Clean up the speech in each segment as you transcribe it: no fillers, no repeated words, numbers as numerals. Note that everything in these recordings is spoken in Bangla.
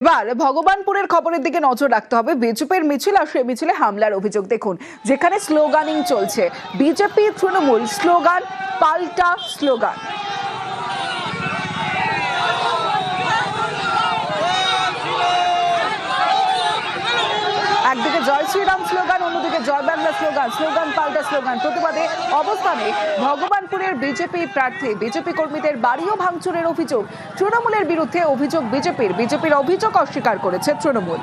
এবার ভগবানপুরের খবরের দিকে নজর রাখতে হবে। বিজেপির মিছিল আর সে মিছিলে হামলার অভিযোগ দেখুন, যেখানে স্লোগানিং চলছে। বিজেপি তৃণমূল স্লোগান পাল্টা স্লোগান। একদিকে জয় শ্রীরাম স্লোগান, অন্যদিকে জয় বাংলা স্লোগান, স্লোগান পাল্টা স্লোগান। প্রতিবাদে অবস্থানে ভগবানপুরের বিজেপি প্রার্থী, বিজেপি কর্মীদের বাড়িও ভাঙচুরের অভিযোগ। তৃণমূলের বিরুদ্ধে অভিযোগ বিজেপির অভিযোগ অস্বীকার করেছে তৃণমূল।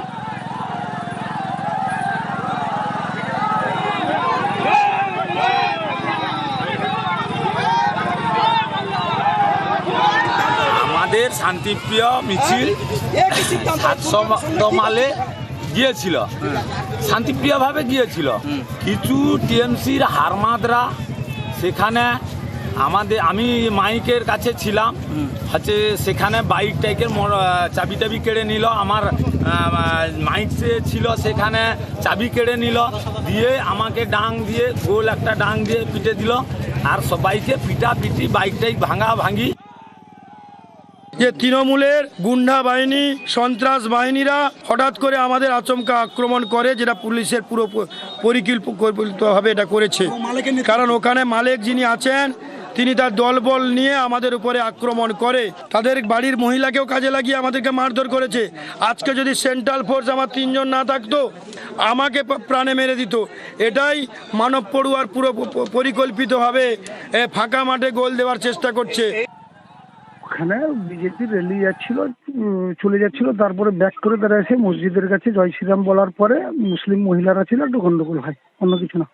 আমাদের শান্তিপ্রিয় মিছিল 700 মাইলে গিয়েছিল, শান্তিপ্রিয়ভাবে গিয়েছিল। কিছু টিএমসির হারমাদরা সেখানে আমি মাইকের কাছে ছিলাম, সেখানে বাইক টাইকের চাবি টাবি কেড়ে নিল। আমার মাইক ছিল সেখানে চাবি কেড়ে নিল, দিয়ে আমাকে ডাং দিয়ে গোল একটা ডাং দিয়ে পিটে দিল। আর সবাইকে পিটাপিটি বাইক টাইক ভাঙা ভাঙি। যে তৃণমূলের গুন্ডা বাহিনী, সন্ত্রাস বাহিনীরা হঠাৎ করে আমাদের আচমকা আক্রমণ করে, যেটা পুলিশের পুরো পরিকল্পিতভাবে এটা করেছে। কারণ ওখানে মালিক যিনি আছেন তিনি তার দলবল নিয়ে আমাদের উপরে আক্রমণ করে, তাদের বাড়ির মহিলাকেও কাজে লাগিয়ে আমাদেরকে মারধর করেছে। আজকে যদি সেন্ট্রাল ফোর্স আমার 3 জন না থাকতো, আমাকে প্রাণে মেরে দিত। এটাই মানব পড়ুয়ার পুরো পরিকল্পিতভাবে ফাঁকা মাঠে গোল দেওয়ার চেষ্টা করছে। ওখানে বিজেপি র্যালি যাচ্ছিল, চলে যাচ্ছিল, তারপরে ব্যাক করে তারা এসে মসজিদের কাছে জয় শ্রীরাম বলার পরে মুসলিম মহিলারা ছিল, একটু গন্ডগোল হয়, অন্য কিছু না।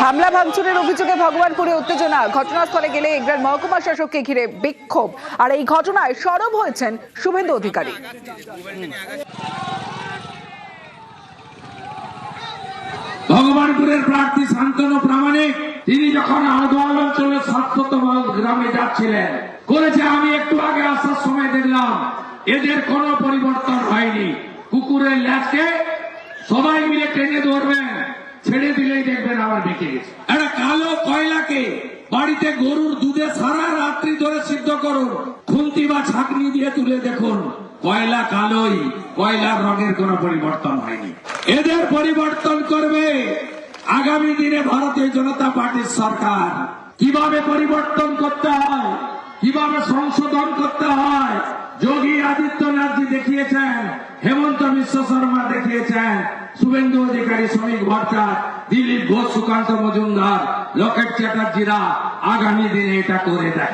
হামলা ভাঙচুরের অভিযোগে ভগবানপুরে উত্তেজনা। ঘটনাস্থলে গেলে এগরার মহকুমা শাসককে ঘিরে বিক্ষোভ। আর এই ঘটনায় সরব হয়েছেন শুভেন্দু অধিকারী। ভগবানপুরের প্রার্থী শান্তনু প্রামাণিক তিনি যখন আলদোয়াল অঞ্চলের 700তম গ্রামে যাচ্ছিলেন, করেছে আমি একটু আগে আসার সময় দেখলাম এদের কোনো পরিবর্তন হয়নি। কুকুরের ল্যাজকে সবাই মিলে টেনে ধরবেন, ছেড়ে দিলেই দেখবেন আবার বেঁকে গেছে। একটা কালো কয়লাকে বাড়িতে গরুর দুধে সারা রাত্রি ধরে সিদ্ধ করুন, খুন্তি বা ছাঁকনি দিয়ে তুলে দেখুন, কয়লা কালোই, কয়লার রঙের কোনো পরিবর্তন হয়নি। এদের পরিবর্তন করবে আগামী দিনে ভারতীয় জনতা পার্টির সরকার। কিভাবে পরিবর্তন করতে হয়, কিভাবে সংশোধন করতে হয়, যোগী আদিত্যনাথজি দেখিয়েছেন, হেমন্ত বিশ্ব শর্মা দেখিয়েছেন, শুভেন্দু অধিকারী, শ্রমিক ভট্টাচার্য, দিলীপ ঘোষ, সুকান্ত মজুমদার, লকেট চ্যাটার্জিরা আগামী দিনে এটা করে দেয়।